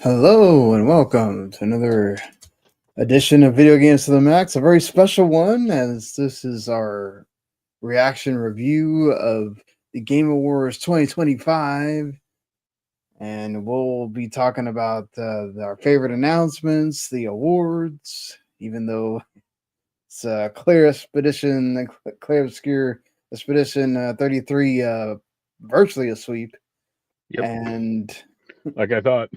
Hello and welcome to another edition of Video Games to the Max, a very special one as this is our reaction review of the Game Awards 2025, and we'll be talking about our favorite announcements, the awards, even though it's Clair Obscur Expedition 33, virtually a sweep, Yep, and like I thought.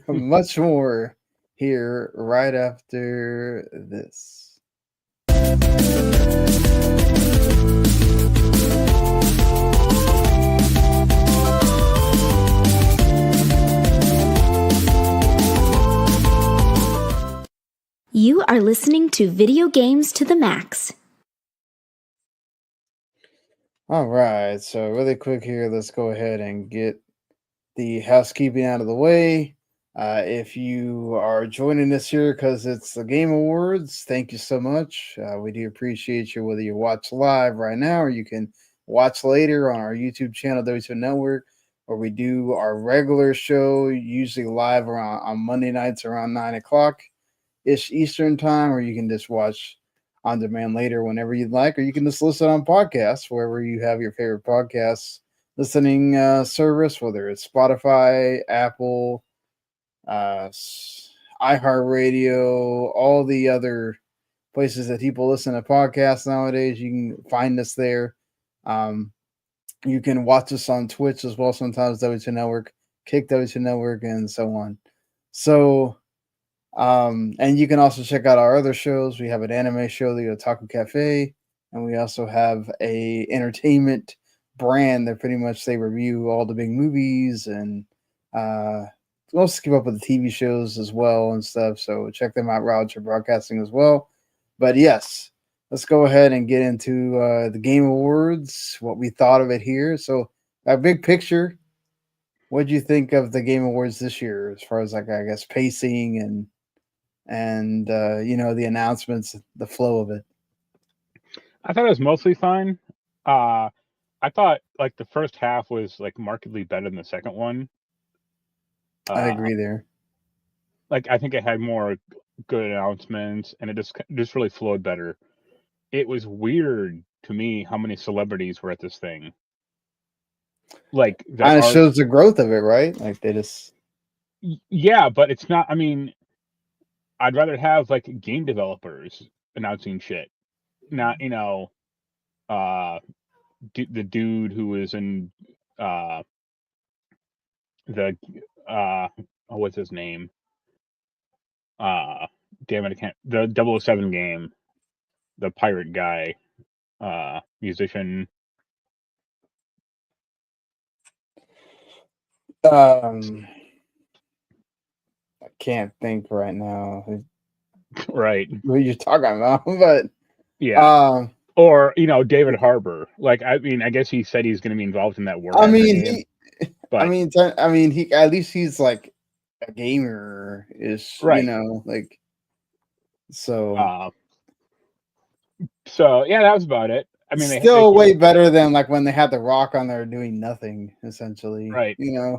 much more here right after this. You are listening to Video Games to the Max. All right, so really quick here, let's go ahead and get the housekeeping out of the way. If you are joining us here because it's the Game Awards, thank you so much. We do appreciate you, whether you watch live right now or you can watch later on our YouTube channel, W2M Network, where we do our regular show, usually live on Monday nights around 9 o'clock ish Eastern time, or you can just watch on demand later whenever you'd like, or you can just listen on podcasts wherever you have your favorite podcasts listening service, whether it's Spotify, Apple, iHeartRadio, all the other places that people listen to podcasts nowadays. You can find us there. You can watch us on Twitch as well sometimes, W2 Network, Kick W2 Network, and so on. So, and you can also check out our other shows. We have an anime show, the Otaku Cafe, and we also have a entertainment brand that pretty much they review all the big movies and we also keep up with the TV shows as well and stuff. So check them out, Roger Broadcasting as well. But yes, let's go ahead and get into the Game Awards, what we thought of it here. So a big picture, what do you think of the Game Awards this year as far as like I guess pacing and the announcements, the flow of it? I thought it was mostly fine. I thought like the first half was like markedly better than the second one. I agree there. Like I think it had more good announcements, and it just really flowed better. It was weird to me how many celebrities were at this thing. Like that Kind of shows the growth of it, right? Like they just yeah, but it's not. I mean, I'd rather have like game developers announcing shit, not the dude who was in the what's his name? Damn it, I can't. The 007 game, the pirate guy, musician. I can't think right now Right. who you're talking about, but yeah. Or David Harbour. Like I mean, I guess he said he's going to be involved in that war. I mean, game, but he at least he's like a gamer is right. Like so. So yeah, that was about it. I mean, still way better than like when they had The Rock on there doing nothing, essentially. Right.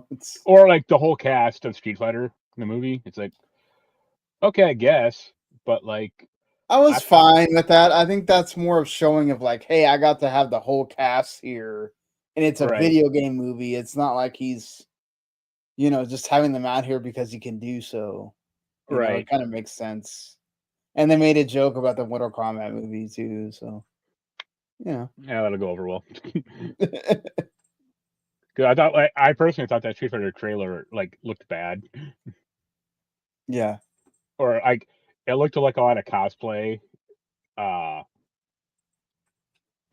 It's or like the whole cast of Street Fighter in the movie. It's like, okay, I guess, but like I was fine with that. I think that's more of showing of like, hey, I got to have the whole cast here, and it's a video game movie. It's not like he's, just having them out here because he can do so. It kind of makes sense. And they made a joke about the Mortal Kombat movie too, so yeah, that'll go over well. I personally thought that Street Fighter trailer like looked bad. Yeah. Or like it looked like a lot of cosplay. Like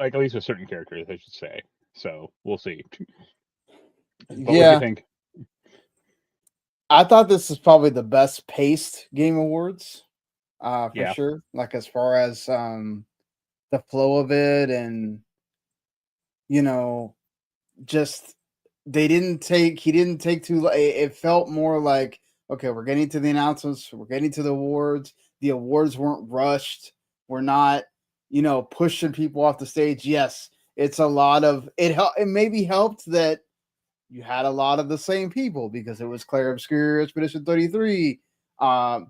at least with certain characters, I should say. So we'll see. But what do you think? I thought this is probably the best paced Game Awards, for sure. Like as far as the flow of it, and just he didn't take too. It felt more like, okay, we're getting to the announcements, we're getting to the awards. The awards weren't rushed. We're not, pushing people off the stage. Yes, it's a lot of it. It maybe helped that you had a lot of the same people because it was Clair Obscur Expedition 33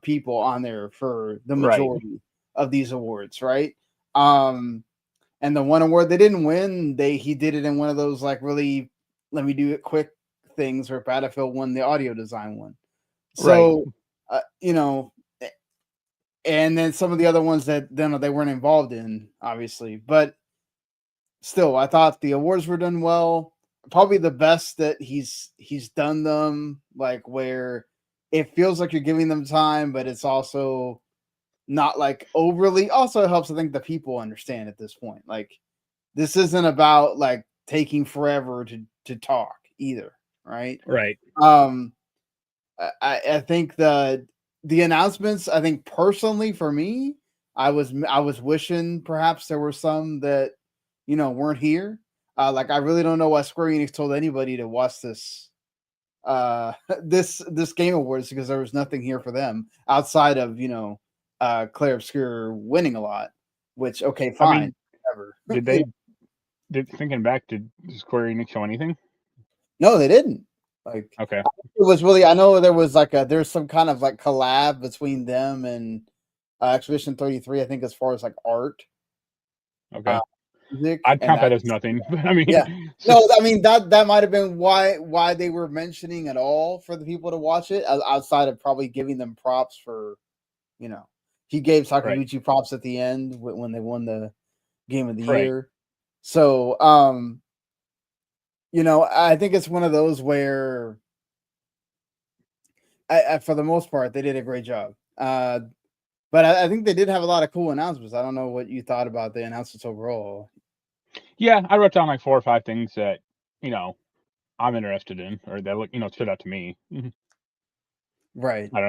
people on there for the majority of these awards, right? And the one award they didn't win, he did it in one of those like really let me do it quick things where Battlefield won the audio design one. So you know, and then some of the other ones that then they weren't involved in, obviously, but still, I thought the awards were done well. Probably the best that he's done them, like where it feels like you're giving them time, but it's also not like overly. Also, it helps, I think, the people understand at this point. Like, this isn't about like taking forever to talk either, right? Right. I think the announcements, I think personally for me, I was wishing perhaps there were some that weren't here. Like I really don't know why Square Enix told anybody to watch this this Game Awards because there was nothing here for them outside of Clair Obscur winning a lot. Which okay, fine. I mean, thinking back, did Square Enix show anything? No, they didn't. Like okay, it was really. I know there was there's some kind of like collab between them and Expedition 33. I think as far as like art. Okay. Music, I'd count that as nothing. I mean, yeah, no, I mean that might have been why they were mentioning at all for the people to watch it, outside of probably giving them props for, he gave Sakaguchi props at the end when they won the Game of the Year. So, I think it's one of those where, for the most part, they did a great job. But I think they did have a lot of cool announcements. I don't know what you thought about the announcements overall. Yeah, I wrote down like 4 or 5 things that I'm interested in, or that look stood out to me. Right. I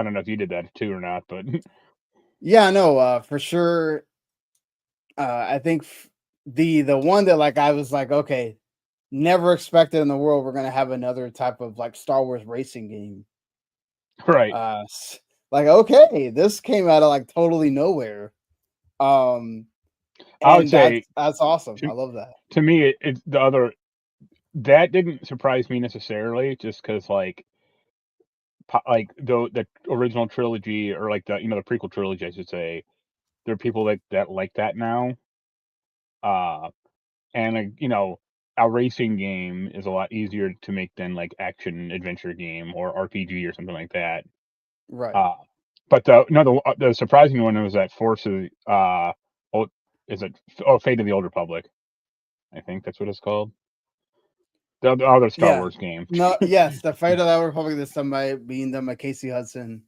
don't know if you did that too or not, but yeah, no, for sure. I think the one that like I was like, okay, never expected in the world we're gonna have another type of like Star Wars racing game. Right. Like, okay, this came out of like totally nowhere. I would say that's awesome. I love that. To me, it's the other that didn't surprise me necessarily, just because like the original trilogy or like the the prequel trilogy, I should say, there are people that like that now. And a racing game is a lot easier to make than like action adventure game or RPG or something like that. Right. But the surprising one was that Forces. Fate of the Old Republic? I think that's what it's called. The other Star Wars game. No, yes, the Fate of the Old Republic this time being done by Casey Hudson.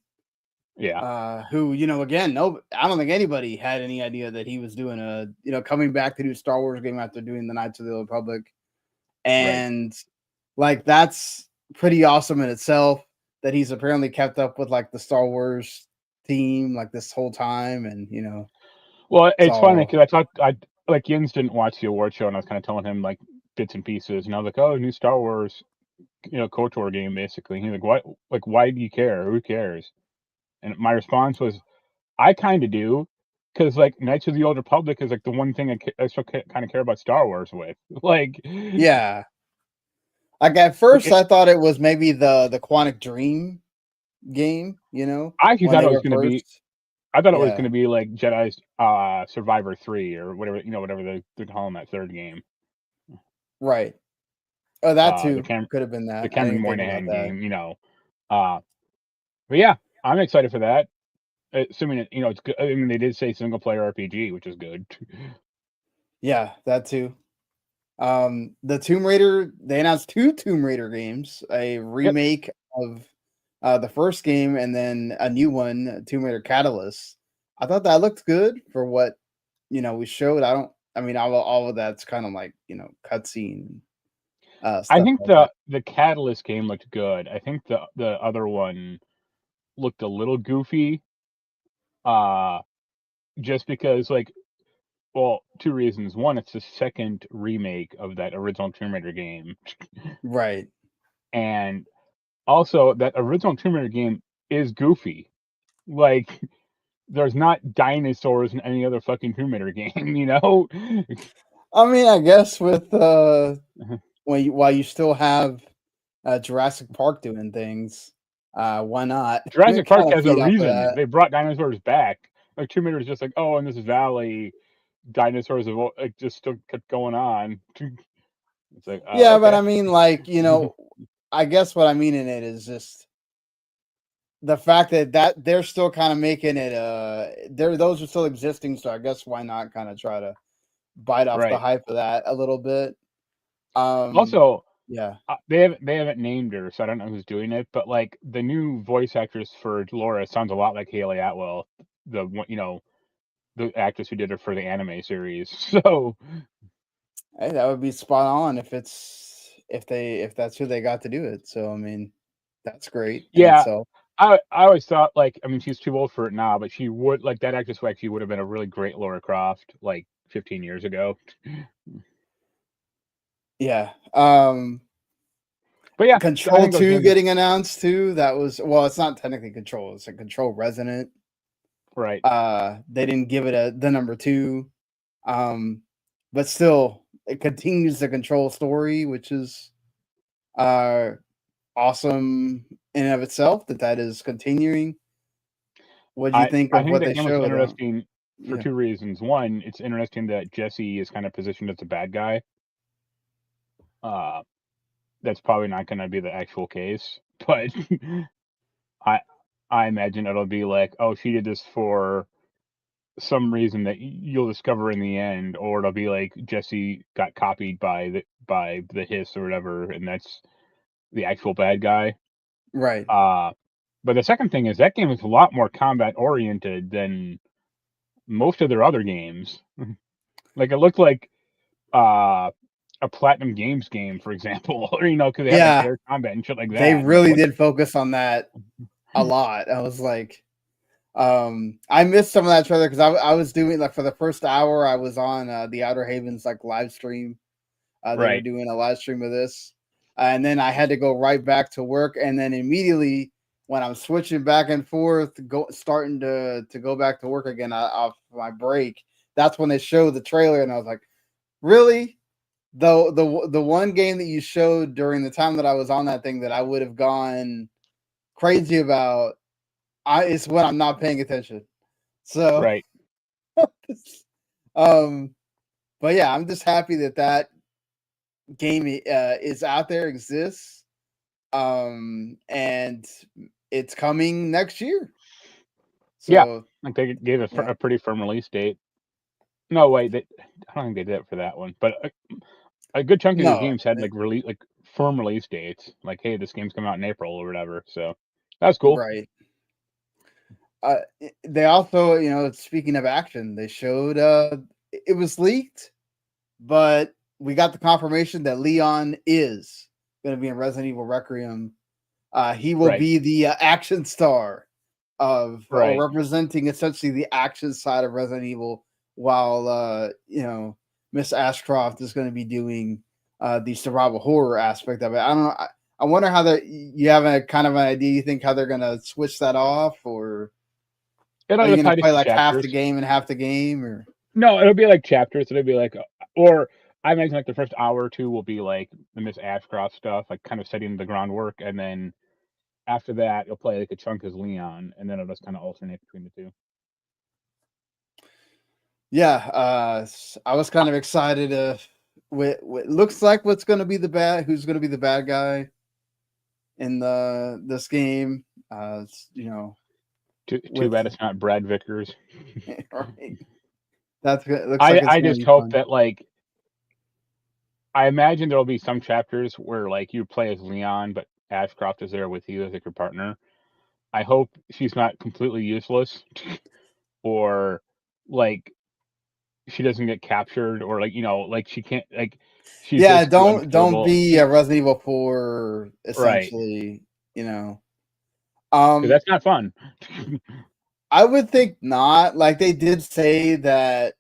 Yeah. Who again? No, I don't think anybody had any idea that he was doing coming back to do Star Wars game after doing the Knights of the Old Republic, and like that's pretty awesome in itself. That he's apparently kept up with like the Star Wars theme like this whole time, and Well, it's funny because like Jens didn't watch the award show, and I was kind of telling him like bits and pieces, and I was like, "Oh, new Star Wars, KOTOR game, basically." And he's like, "What? Like, why do you care? Who cares?" And my response was, "I kind of do, because like Knights of the Old Republic is like the one thing I still kind of care about Star Wars with." Like, yeah. Like at first, I thought it was maybe the Quantic Dream game. I actually thought it was going to be. I thought it was going to be like Jedi's Survivor 3 or whatever whatever they're calling that third game. Right. Oh, that too could have been that. The Cameron Moynihan game, But yeah, I'm excited for that. Assuming it's good. I mean, they did say single player RPG, which is good. Yeah, that too. The Tomb Raider, they announced 2 Tomb Raider games, a remake of the first game and then a new one, Tomb Raider Catalyst. I thought that looked good for what we showed. I mean all of that's kind of like cutscene. I think the Catalyst game looked good. I think the other one looked a little goofy. Just because like, well, 2 reasons. One, it's the second remake of that original Tomb Raider game. Right. And also that original Tomb Raider game is goofy. Like, there's not dinosaurs in any other fucking Tomb Raider game, I mean, I guess with while you still have Jurassic Park doing things, why not? Jurassic Park Kind of has a feed off of reason. that. They brought dinosaurs back. Like Tomb Raider is just like, oh, in this valley, dinosaurs have like just still kept going on. It's like, Yeah, but okay. I mean, like, I guess what I mean in it is just the fact that they're still kind of making it. Those are still existing, so I guess why not kind of try to bite off the Right. hype of that a little bit. Also, Yeah. they haven't named her, so I don't know who's doing it. But like the new voice actress for Laura sounds a lot like Haley Atwell, the one, the actress who did it for the anime series. So Hey, that would be spot on if that's who they got to do it. So I mean, that's great in yeah, itself. I always thought like I mean she's too old for it now, but she would like that actress who actually would have been a really great Laura Croft like 15 years ago. Yeah. But yeah, I Control think those 2 games getting announced too. That was, well, it's not technically Control, it's a Control Resonant. right. They didn't give it the number 2. But still it continues the Control story, which is awesome in and of itself that is continuing. What do you think I of think what that they game was showed? interesting for Yeah. two reasons. One, it's interesting that Jesse is kind of positioned as a bad guy. That's probably not going to be the actual case, but I I imagine it'll be like, oh, she did this for some reason that you'll discover in the end, or it'll be like Jesse got copied by the hiss or whatever, and that's the actual bad guy. Right. But the second thing is that game is a lot more combat oriented than most of their other games. Like it looked like uh, a Platinum Games game, for example, or because they had like Yeah. air combat and shit like They that. I'm like, really what? did focus on that a lot. I was like, I missed some of that trailer because I was doing, like, for the first hour I was on the Outer Havens like live stream. They were Right, doing a live stream of this, and then I had to go right back to work, and then immediately when I'm switching back and forth, starting to go back to work again off my break, that's when they showed the trailer, and I was like, really? The one game that you showed during the time that I was on that thing that I would have gone crazy about, it's when I'm not paying attention. So, right. um, but yeah, I'm just happy that game is out there, exists, and it's coming next year. Yeah, So like they gave yeah, a pretty firm release date. No, wait, I don't think they did it for that one, but a good chunk of these no, games had like firm release dates. Like, hey, this game's coming out in April or whatever. So that's cool. right. They also, speaking of action, they showed it was leaked, but we got the confirmation that Leon is going to be in Resident Evil Requiem. He will Right, be the action star or right. representing essentially the action side of Resident Evil, while Miss Ashcroft is going to be doing the survival horror aspect of it. I don't know. I wonder how you have a kind of an idea. You think how they're going to switch that off, or are It'll you just going to probably play just be like half the chapters. game and half the game, or? No, it'll be like chapters. It'll be like, or I imagine like the first hour or two will be like the Miss Ashcroft stuff, like kind of setting the groundwork, and then after that, you'll play like a chunk as Leon, and then it'll just kind of alternate between the two. Yeah, I was kind of excited. What looks like what's going to be who's going to be the bad guy in this game. Too With bad it's not Brad Vickers. right. That's good. Looks like it's I going to just be hope fun. that like I imagine there'll be some chapters where like you play as Leon, but Ashcroft is there with you as like your partner. I hope she's not completely useless, or like she doesn't get captured, or like like she can't like she's Yeah, basically don't unkillable. be a Resident Evil 4 Right, essentially. You know, because um, that's not fun. I would think not. Like, they did say that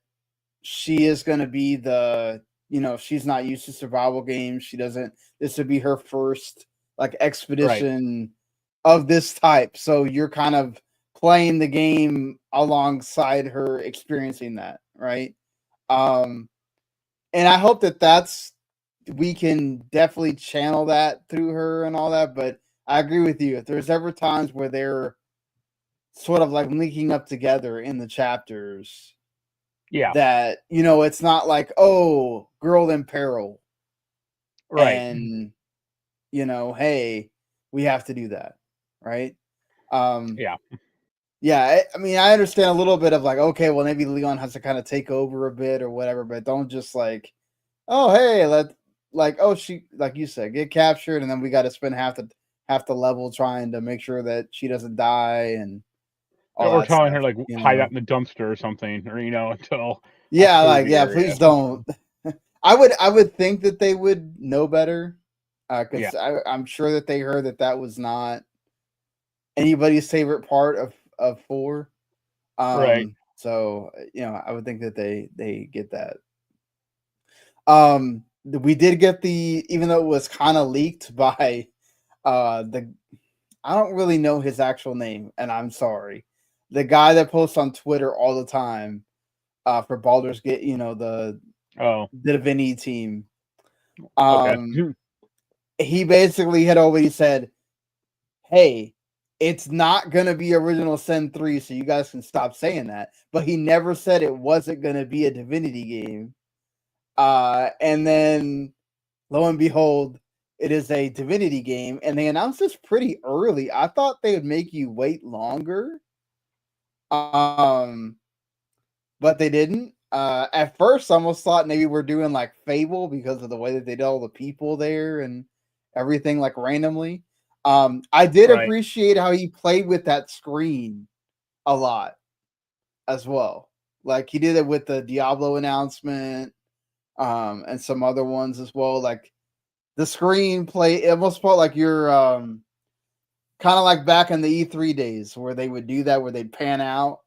she is going to be she's not used to survival games. She doesn't. This would be her first like Right, expedition of this type. So you're kind of playing the game alongside her experiencing that, right? And I hope that's we can definitely channel that through her and all that. But I agree with you. If there's ever times where they're sort of like linking up together in the chapters, that it's not like, oh, girl in peril, right. and hey, we have to do that, right? Yeah, I mean, I understand a little bit of like, okay, well, maybe Leon has to kind of take over a bit or whatever, but don't just like, oh, hey, she, like you said, get captured, and then we got to spend half the level trying to make sure that she doesn't die and all or that telling stuff, her like hide out in the dumpster or something, or until please don't. I would think that they would know better, because I'm sure that they heard that was not anybody's favorite part of 4. Right. So I would think that they get that. We did get even though it was kind of leaked by I don't really know his actual name, and I'm sorry. The guy that posts on Twitter all the time for Baldur's Gate, the Divinity team. He basically had already said, hey, it's not going to be Original Sin 3, so you guys can stop saying that. But he never said it wasn't going to be a Divinity game. And then, lo and behold, it is a Divinity game, and they announced this pretty early. I thought they would make you wait longer. But they didn't. At first, I almost thought maybe we're doing like Fable because of the way that they did all the people there and everything like randomly. I did appreciate how he played with that screen a lot as well. Like he did it with the Diablo announcement, and some other ones as well. Like the screen play, it almost felt like you're kind of like back in the E3 days where they would do that, where they'd pan out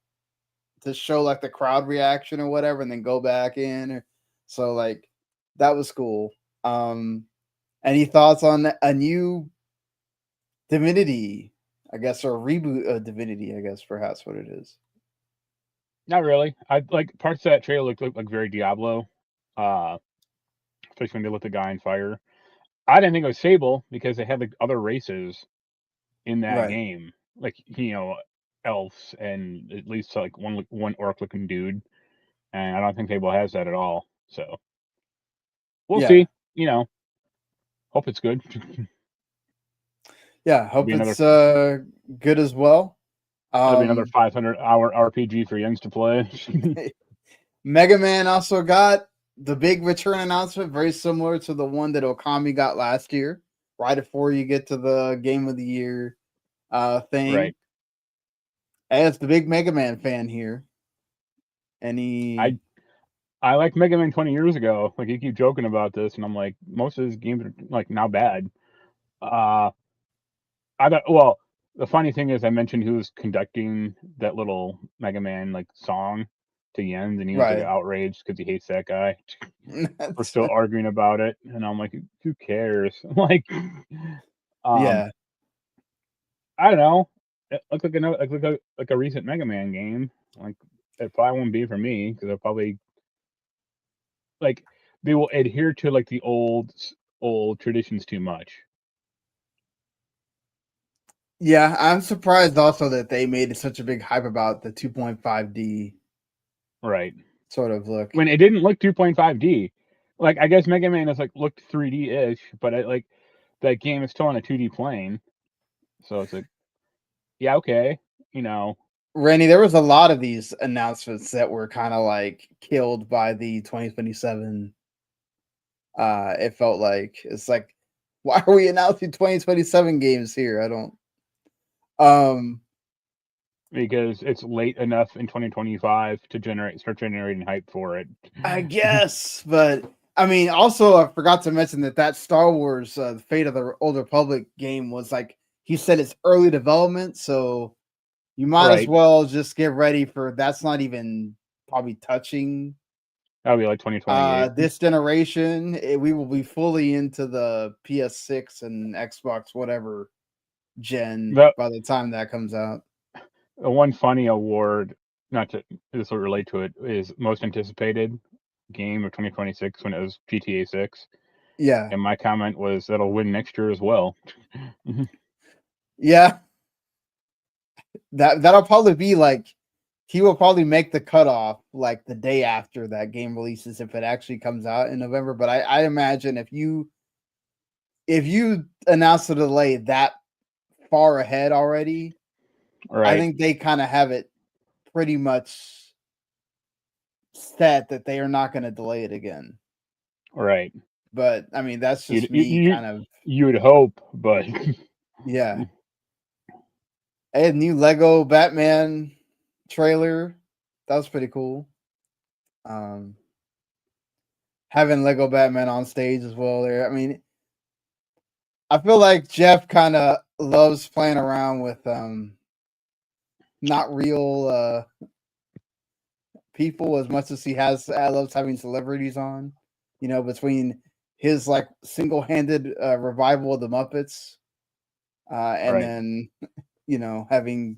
to show like the crowd reaction or whatever, and then go back in. So like that was cool. Any thoughts on a new Divinity, I guess, or a reboot of Divinity, I guess, perhaps what it is? Not really. I like parts of that trailer looked like very Diablo, especially when they lit the guy on fire. I didn't think it was Fable because they had like other races in that game, like elves and at least like one orc looking dude, and I don't think Fable has that at all. So we'll see. Hope it's good. Yeah, hope it's good as well. That'll be another 500-hour RPG for youngs to play. Mega Man also got the big return announcement, very similar to the one that Okami got last year, right before you get to the Game of the Year thing. Right. As the big Mega Man fan here, I like Mega Man 20 years ago. Like you keep joking about this, and I'm like, most of his games are like not bad. Well, the funny thing is, I mentioned who was conducting that little Mega Man like song to Jens, and he was like outraged because he hates that guy. We're still arguing about it, and I'm like, who cares? Like, yeah, I don't know. It looked like a recent Mega Man game. Like, it probably won't be for me because they'll probably like they will adhere to like the old traditions too much. Yeah, I'm surprised also that they made such a big hype about the 2.5D right sort of look. When it didn't look 2.5D. Like, I guess Mega Man has like looked 3D-ish, but like that game is still on a 2D plane. So it's like, yeah, okay, Randy, there was a lot of these announcements that were kind of like killed by the 2027. It felt like it's like, why are we announcing 2027 games here? I don't. Because it's late enough in 2025 to start generating hype for it. I guess, but I mean, also I forgot to mention that Star Wars Fate of the Old Republic game was like, he said it's early development, so you might as well just get ready for that's not even probably touching. That'll be like 2028. This generation, we will be fully into the PS6 and Xbox whatever gen by the time that comes out. One funny award, this will relate to it, is most anticipated game of 2026 when it was GTA 6. Yeah. And my comment was that'll win next year as well. Yeah. That'll probably be like he will probably make the cutoff like the day after that game releases if it actually comes out in November. But I imagine if you announce the delay that far ahead already, I Right. think they kind of have it pretty much set that they are not going to delay it again. Right. But I mean, that's just me kind of. You would hope, but Yeah. I had new Lego Batman trailer. That was pretty cool. Having Lego Batman on stage as well there. I mean, I feel like Geoff kind of loves playing around with not real people as much as he loves having celebrities on. You know, between his like single-handed revival of the Muppets and right. then you know having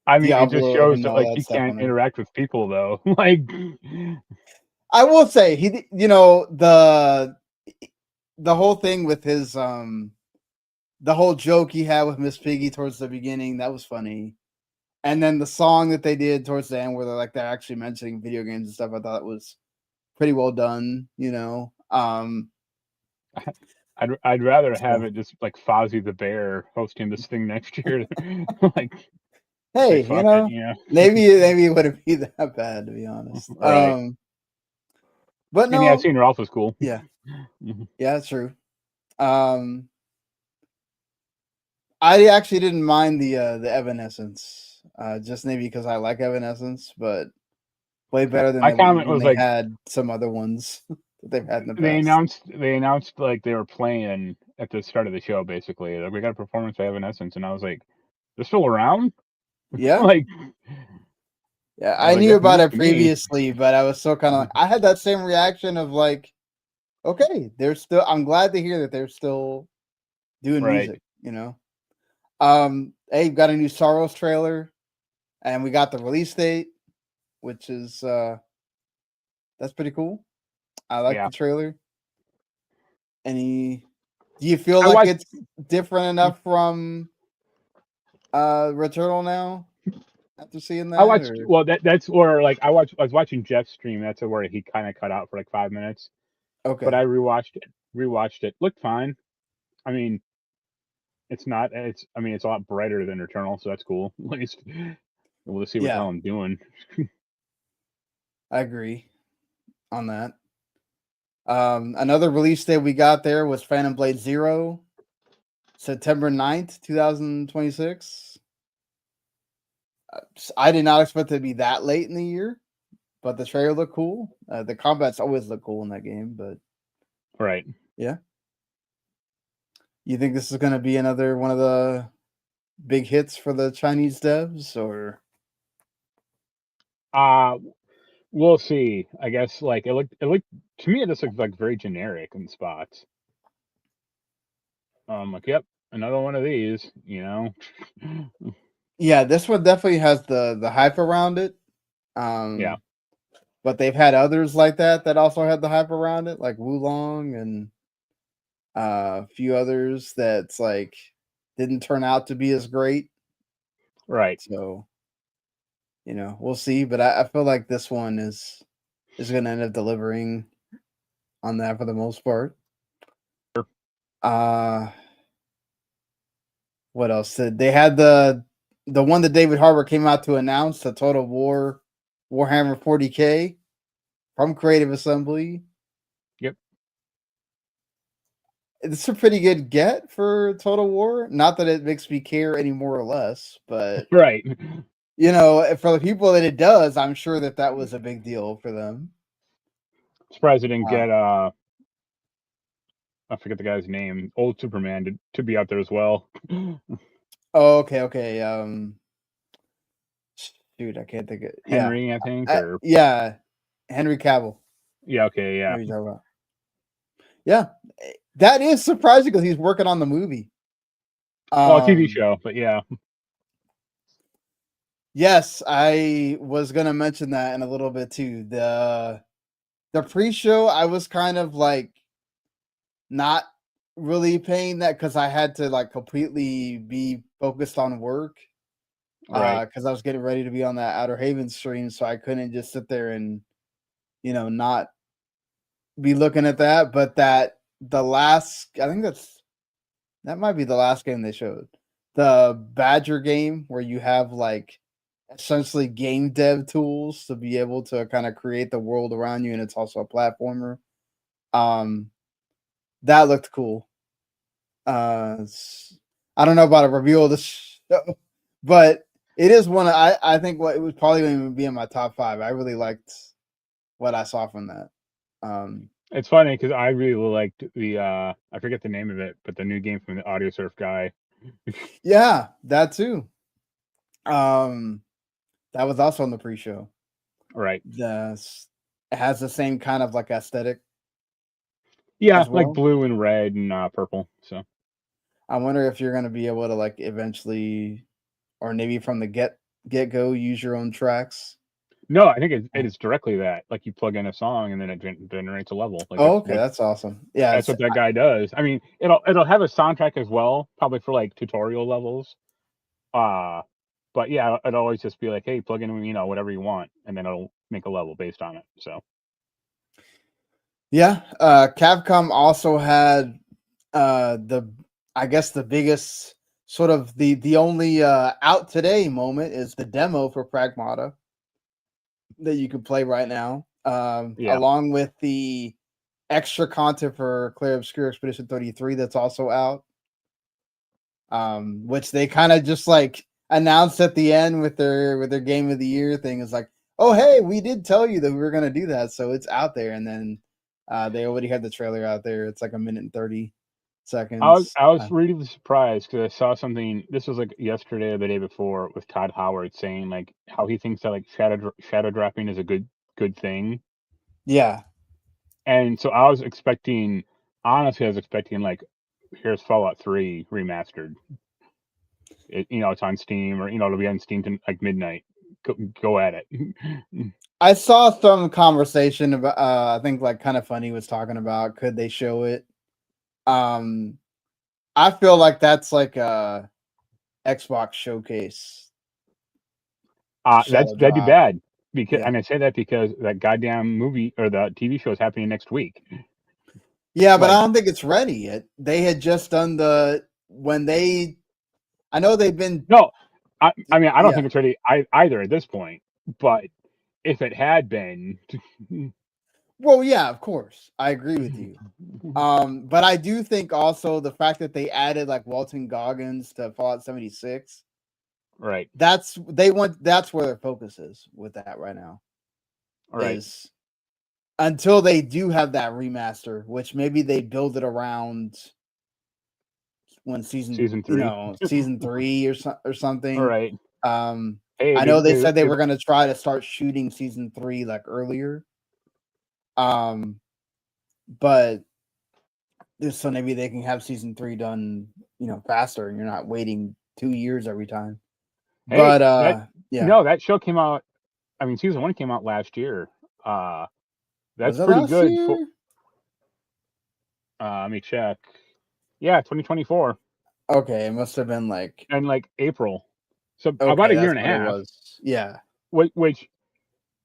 I mean, it just Diablo shows and that all like that he stuff can't on there. interact with people though. Like, I will say you know, the whole thing with his the whole joke he had with Miss Piggy towards the beginning, that was funny. And then the song that they did towards the end where they're actually mentioning video games and stuff, I thought was pretty well done, you know. I'd rather have So it just like Fozzie the Bear hosting this thing next year. Like, say hey, you fuck it, know, you know. maybe it wouldn't be that bad to be honest. Right. But And yeah, no, seeing Ralph was cool. yeah, Mhm. yeah, that's true. I actually didn't mind the Evanescence, just maybe because I like Evanescence, but way better than My comment when was they like had some other ones that they've had in the they past. announced like they were playing at the start of the show basically. Like we got a performance by Evanescence and I was like, they're still around? Yeah, Like yeah, I was I like, knew that's about news it to me. previously, but I was still kind of like, I had that same reaction of like, okay, they're still. I'm glad to hear that they're still doing Right. music. You know, hey, we've got a new Sorrows trailer, and we got the release date, which is that's pretty cool. I like Yeah. the trailer. Any Do you feel I like watched it's different enough from Returnal now after seeing I that watched or well that's where like I was watching Jeff's stream, that's where he kinda cut out for like 5 minutes. But okay. I rewatched it. Looked fine. I mean, it's a lot brighter than Returnal, so that's cool. At least we'll just see what the Yeah, hell I'm doing. I agree on that. Another release date we got there was Phantom Blade Zero, September 9th, 2026. I did not expect it to be that late in the year, but the trailer looked cool. The combats always look cool in that game, but Right. yeah. You think this is going to be another one of the big hits for the Chinese devs or Uh we'll see. I guess like it looked to me it just looked like very generic in spots. Like, yep, another one of these, you know. yeah, this one definitely has the hype around it. Yeah. But they've had others like that also had the hype around it, like Wulong and a few others that's like didn't turn out to be as great. Right. So, you know, we'll see. But I feel like this one is gonna end up delivering on that for the most part. Uh what else? They had the one that David Harbour came out to announce, the Total War Warhammer 40K from Creative Assembly. Yep. It's a pretty good get for Total War. Not that it makes me care any more or less, but Right. you know, for the people that it does, I'm sure that was a big deal for them. Surprised I didn't Uh, get I forget the guy's name, old Superman to be out there as well. oh, okay, okay. Shoot, I can't think of. Yeah, Henry, I think, or yeah, Henry Cavill. yeah, okay, What yeah. are you talking about? Yeah, that is surprising because he's working on the movie. Well, a TV show, but yeah. Yes, I was gonna mention that in a little bit too. The pre-show, I was kind of like not really paying that because I had to like completely be focused on work. Right. Because I was getting ready to be on that Outer Haven stream, so I couldn't just sit there and not be looking at that. But I think that might be the last game they showed. The Badger game where you have like essentially game dev tools to be able to kind of create the world around you, and it's also a platformer. That looked cool. I don't know about a review of the show, but it is one I think it was probably going to be in my top 5. I really liked what I saw from that. It's funny because I really liked the I forget the name of it, but the new game from the Audio Surf guy. Yeah, that too. That was also on the pre-show. Right. It has the same kind of like aesthetic. Yeah, as well. like blue and red and purple. So I wonder if you're going to be able to like eventually, or maybe from the get go, use your own tracks. no, I think it is directly that. Like you plug in a song and then it generates a level. Like Okay, that's awesome. Yeah, that's what that guy does. I mean, it'll have a soundtrack as well, probably for like tutorial levels. But yeah, it'll always just be like, hey, plug in whatever you want, and then it'll make a level based on it. So yeah, Capcom also had I guess the biggest sort of the only out today moment is the demo for Pragmata that you can play right now, along with the extra content for Clair Obscur Expedition 33 that's also out, which they kind of just like announced at the end with their Game of the Year thing. Is like, oh hey, we did tell you that we were gonna do that, so it's out there. And then they already had the trailer out there. It's like 1:30 seconds. I was really surprised because I saw something. This was like yesterday or the day before with Todd Howard saying like how he thinks that like shadow dropping is a good thing. Yeah. And so I was expecting, honestly, like, here's Fallout 3 remastered. It's on Steam, or it'll be on Steam to like midnight. Go at it. I saw some conversation about I think like Kind of Funny was talking about could they show it. I feel like that's like a Xbox showcase. That'd be bad because, Yeah. and I say that because that goddamn movie or the TV show is happening next week. Yeah, but I don't think it's ready yet. They had just done I know they've been. No, I mean I don't think it's ready either at this point. But if it had been, well, yeah, of course, I agree with you. But I do think also the fact that they added like Walton Goggins to Fallout 76, right? that's where their focus is with that right now. Right. Is until they do have that remaster, which maybe they build it around when season 3, season 3 or something. All right. Hey, I know they said they were going to try to start shooting season 3 like earlier. But so maybe they can have season 3 done, faster, and you're not waiting 2 years every time. Hey, but no, that show came out. I mean, season 1 came out last year. That's pretty good. Let me check. Yeah, 2024. Okay, it must have been like April, so about a year and a half. Yeah, which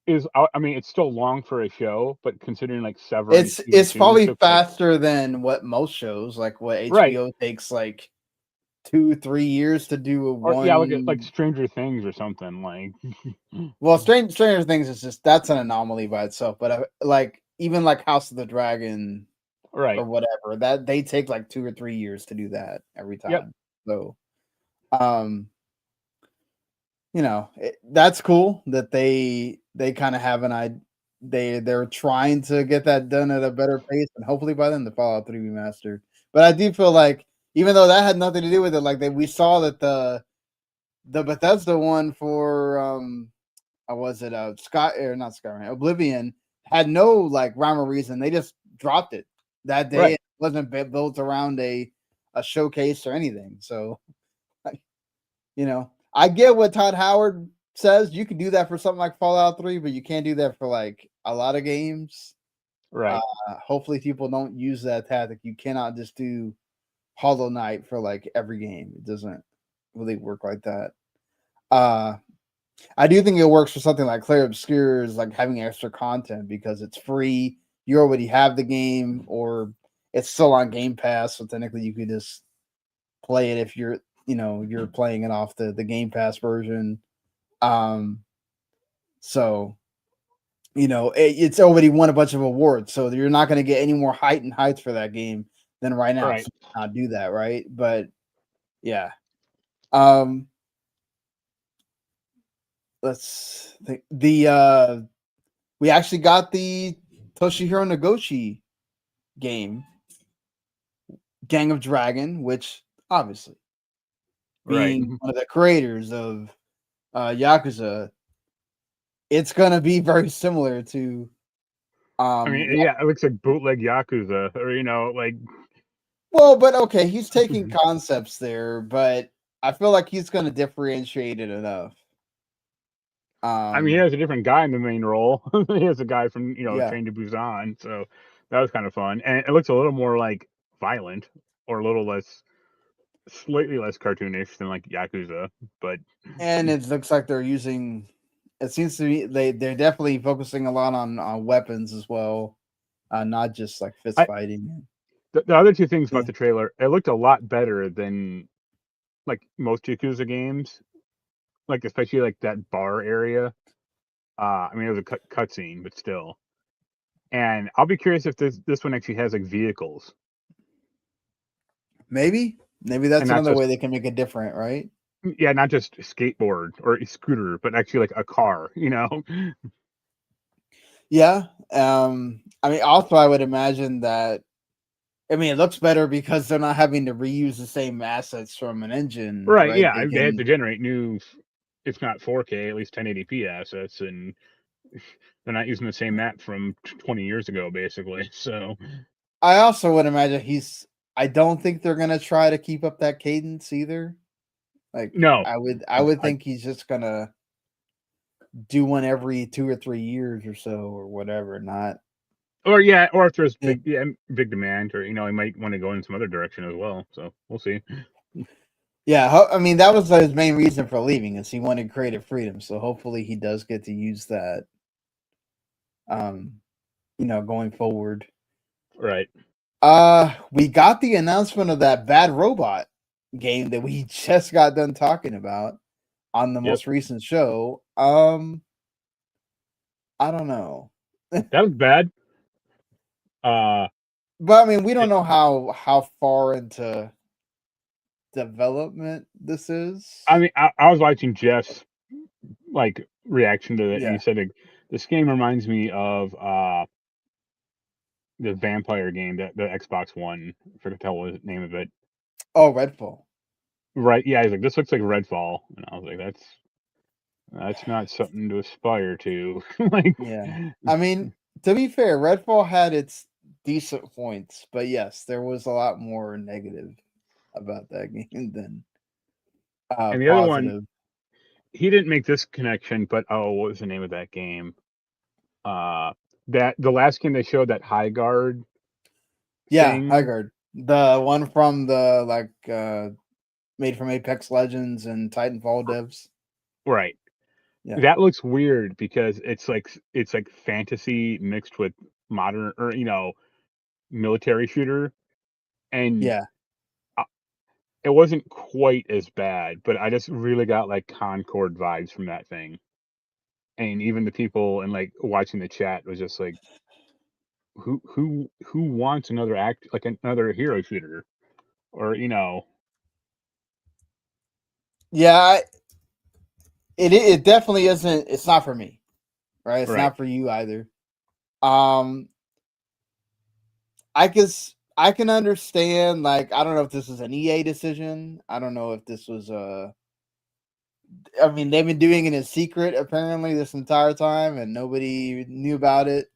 is, I mean, it's still long for a show, but considering like Severance, it's probably faster than what most shows, like what HBO takes like 2-3 years to do one. Yeah, like Stranger Things or something like. Well, Stranger Things is just that's an anomaly by itself, but like even like House of the Dragon, right, or whatever, that they take like 2 or 3 years to do that every time. Yep. So, that's cool that they kind of have an idea. They're trying to get that done at a better pace, and hopefully by then the Fallout 3 remaster. But I do feel like even though that had nothing to do with it, like we saw that the Bethesda one for was it not Skyrim, Oblivion, had no like rhyme or reason. They just dropped it that day. Right. It wasn't built around a showcase or anything. So, I get what Todd Howard says. You can do that for something like Fallout 3, but you can't do that for like a lot of games. Right. Hopefully people don't use that tactic. You cannot just do Hollow Knight for like every game. It doesn't really work like that. I do think it works for something like Clair Obscur, is like having extra content because it's free. You already have the game, or it's still on Game Pass, so technically you could just play it if you're playing it off the Game Pass version. So it's already won a bunch of awards, so you're not going to get any more heights for that game than right now. Right. So not do that, right? But yeah. Let's think. We actually got the Toshihiro Nagoshi game, Gang of Dragon, which obviously being one of the creators of Yakuza, it's gonna be very similar to I mean, yeah, it looks like bootleg Yakuza, or like. Well, but okay, he's taking concepts there, but I feel like he's gonna differentiate it enough. I mean, he has a different guy in the main role. He has a guy from Yeah. Train to Busan, so that was kind of fun, and it looks a little more like violent, or a little less, slightly less cartoonish than like Yakuza, but. And it looks like they're using. It seems to be they're definitely focusing a lot on weapons as well, not just like fist fighting. The other two things about the trailer, it looked a lot better than like most Yakuza games, like especially like that bar area. I mean, it was a cutscene, but still. And I'll be curious if this one actually has like vehicles. Maybe that's another way they can make it different, right? Yeah, not just skateboard or a scooter, but actually like a car. Yeah. I mean, also I would imagine that. I mean, it looks better because they're not having to reuse the same assets from an engine, right? right? Yeah, they had to generate new, if not 4K, at least 1080p assets, and they're not using the same map from 20 years ago, basically. So I also would imagine I don't think they're gonna try to keep up that cadence either. Like, no, I would think he's just gonna do one every 2 or 3 years or so, or whatever. Not, or if there's big demand, or he might want to go in some other direction as well. So we'll see. Yeah, I mean, that was his main reason for leaving, is he wanted creative freedom. So hopefully he does get to use that. Going forward. Right. We got the announcement of that Bad Robot game that we just got done talking about on the most recent show. I don't know. That was bad. But I mean, we don't know how far into development this is. I mean, I was watching Jeff's like reaction to it, and he said this game reminds me of the vampire game that the Xbox One. I forget to tell what the name of it. Oh, Redfall. Right? Yeah, he's like, this looks like Redfall, and I was like, that's not something to aspire to. Like, yeah. I mean, to be fair, Redfall had its decent points, but yes, there was a lot more negative about that game than and the positive. other one, he didn't make this connection, but what was the name of that game? That the last game they showed, that High Guard. Yeah, High Guard, the one from the made from Apex Legends and Titanfall devs. Right. Yeah. That looks weird because it's like fantasy mixed with modern, or military shooter, and it wasn't quite as bad, but I just really got like Concord vibes from that thing, and even the people and like watching the chat was just like, who wants another another hero shooter, or Yeah, it definitely isn't. It's not for me, right? It's not for you either. I can understand, like, I don't know if this was an EA decision. I don't know if this was I mean, they've been doing it in secret apparently this entire time, and nobody knew about it.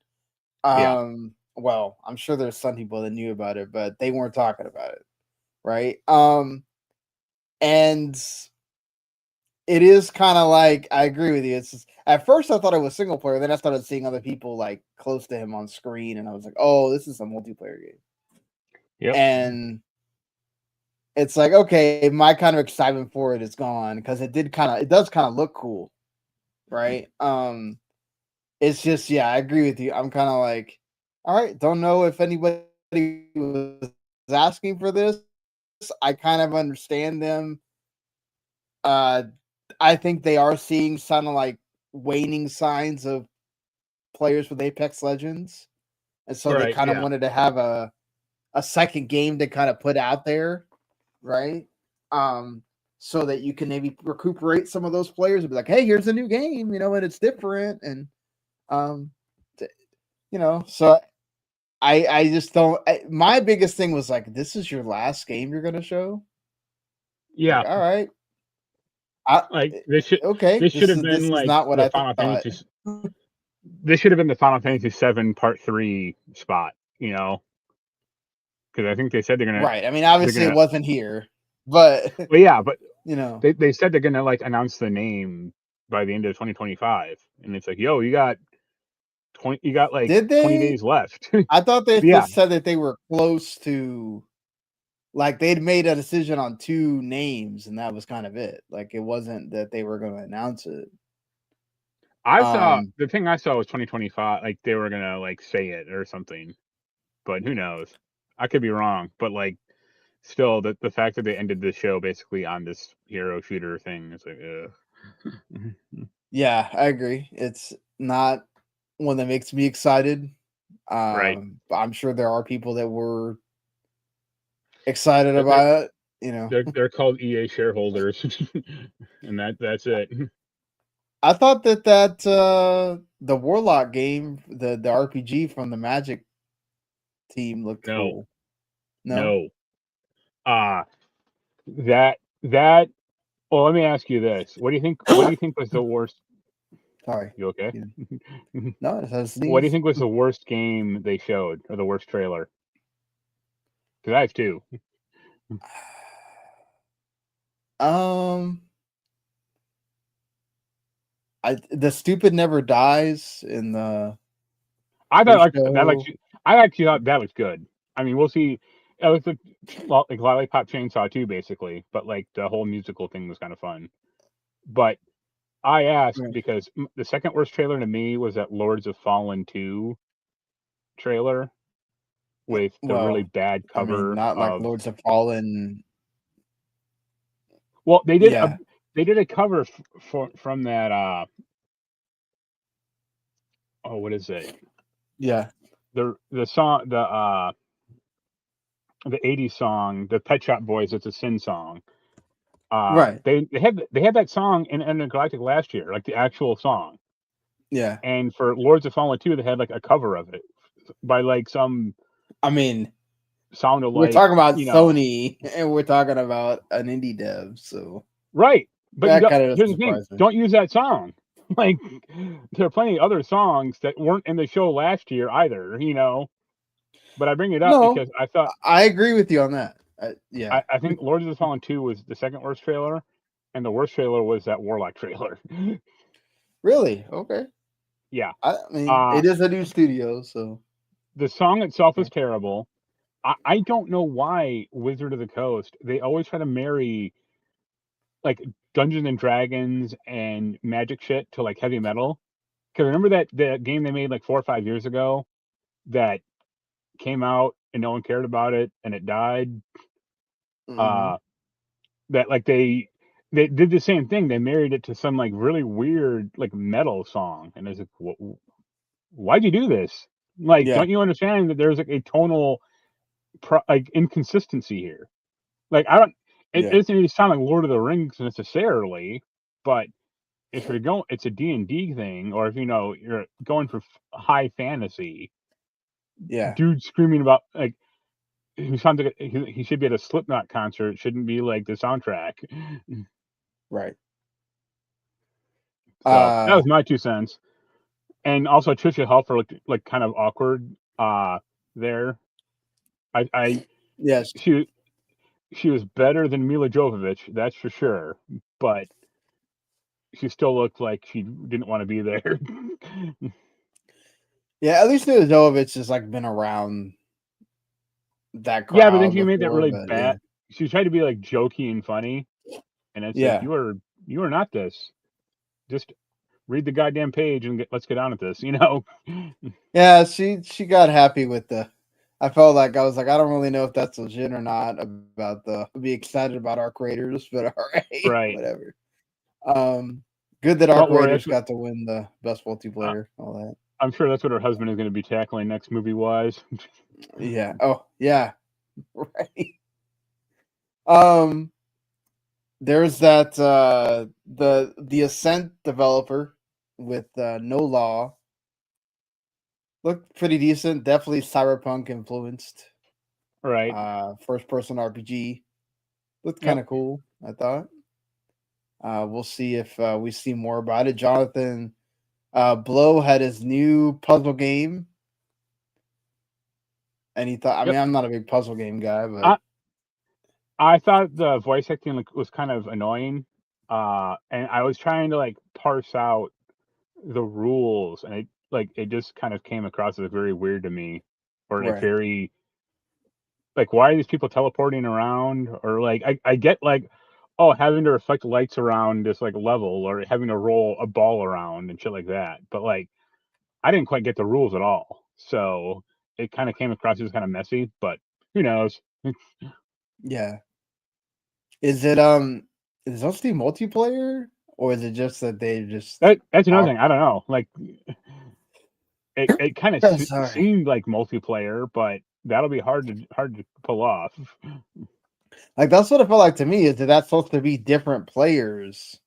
Well, I'm sure there's some people that knew about it, but they weren't talking about it, right? And it is kind of like, I agree with you. It's just, at first I thought it was single player, then I started seeing other people like close to him on screen, and I was like, oh, this is a multiplayer game. Yep. And it's like, okay, my kind of excitement for it is gone because it does kind of look cool, right? It's just, yeah, I agree with you. I'm kind of like, all right, don't know if anybody was asking for this. I kind of understand them. I think they are seeing kind of like waning signs of players with Apex Legends, and so they Right, kind of yeah. wanted to have a second game to kind of put out there, right? So that you can maybe recuperate some of those players and be like, hey, here's a new game, and it's different, and so I just don't. My biggest thing was like, this is your last game you're gonna show. Yeah. Like, all right. Like this should Okay. have been This is like not what the I Final thought. Fantasy. This should have been the Final Fantasy VII Part 3 spot, because I think they said they're gonna. Right. I mean, obviously it wasn't here, but Well, yeah, but they said they're gonna like announce the name by the end of 2025, and it's like, yo, you got like did 20 they? days left. I thought they Yeah. just said that they were close to, like, they'd made a decision on 2 names, and that was kind of it. Like, it wasn't that they were going to announce it. The thing I saw was 2025, like they were gonna like say it or something, but who knows? I could be wrong, but like still, the fact that they ended the show basically on this hero shooter thing is like, ugh. Yeah, I agree. It's not one that makes me excited. Right. But I'm sure there are people that were excited about it. They're called EA shareholders, and that's it. I thought that the Warlock game, the RPG from the Magic team looked cool. No. That. Well, let me ask you this: What do you think? What do you think was the worst? Sorry. You okay? No, it has What do you think was the worst game they showed, or the worst trailer? Because I have 2. The Stupid Never Dies in the. I thought that looks good. I mean, we'll see. It was like Lollipop Chainsaw 2, basically, but like the whole musical thing was kind of fun. But I asked because the second worst trailer to me was that Lords of Fallen 2 trailer with the really bad cover. I mean, not like Lords of Fallen. Well, they did a cover from that. Oh, what is it? Yeah. The song, the 80s song, the Pet Shop Boys. It's a Sin song. Right. They had that song in Intergalactic last year, like the actual song. Yeah. And for Lords of Fallen 2, they had like a cover of it by like some. I mean, sounded we're like talking about Sony, and we're talking about an indie dev, so right. But here's the thing: don't use that song. Like, there are plenty of other songs that weren't in the show last year either. But I bring it up because I thought I agree with you on that. Yeah, I think Lords of the Fallen 2 was the second worst trailer, and the worst trailer was that Warlock trailer. Really? Okay. Yeah. I mean, it is a new studio, so the song itself was terrible. I don't know why Wizard of the Coast, they always try to marry like Dungeons and Dragons and magic shit to like heavy metal. Because remember that game they made like 4 or 5 years ago that came out and no one cared about it and it died. That like they did the same thing. They married it to some like really weird like metal song, and it's like, why'd you do this? Like, don't you understand that there's like a tonal like inconsistency here? Like, I don't. It doesn't even sound like Lord of the Rings necessarily, but if you're going, it's a D&D thing, or if you're going for high fantasy. Yeah, dude screaming about like he sounds like he should be at a Slipknot concert. It shouldn't be like the soundtrack. Right. So that was my 2 cents. And also Trisha Helfer looked like kind of awkward there. Yes. She was better than Mila Jovovich, that's for sure. But she still looked like she didn't want to be there. Yeah, at least Jovovich has like been around that Yeah, but then crowd she made that before, really but yeah. bad. She tried to be like jokey and funny, and it's like Yeah. you are not this. Just read the goddamn page and let's get on with this. Yeah, she got happy with the I felt like I was like, I don't really know if that's legit or not about be excited about Arc Raiders, but all right, Right. whatever. Good that Arc Don't worry, Raiders got to win the best multiplayer, all that. I'm sure that's what her husband is going to be tackling next movie wise. Yeah. Oh, yeah. Right. There's that the Ascent developer with No Law. Looked pretty decent, definitely cyberpunk influenced. Right. First person RPG. Looked Yep. kind of cool, I thought. We'll see if we see more about it. Jonathan Blow had his new puzzle game. And he thought, I mean, I'm not a big puzzle game guy, but I thought the voice acting was kind of annoying. And I was trying to like parse out the rules, and it just kind of came across as very weird to me, or like right. very like, why are these people teleporting around? Or like I get like, oh, having to reflect lights around this like level, or having to roll a ball around and shit like that. But like, I didn't quite get the rules at all, so it kind of came across as kind of messy. But who knows? Yeah. Is it supposed to be multiplayer, or is it just that they just That's another thing. I don't know. Like, it kind of sorry. seemed like multiplayer, but that'll be hard to pull off. Like that's what it felt like to me. Is that supposed to be different players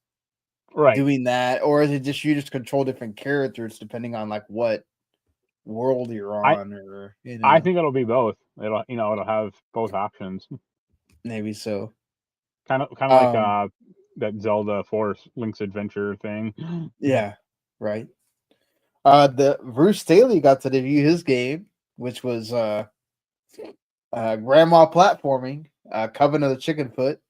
Right. doing that, or is it just you just control different characters depending on like what world you're on, or I think it'll be both. It'll have both options. maybe so. Kind of like that Zelda Force Link's Adventure thing. Yeah, right. The Bruce Staley got to debut his game, which was grandma platforming, Coven of the Chicken Foot,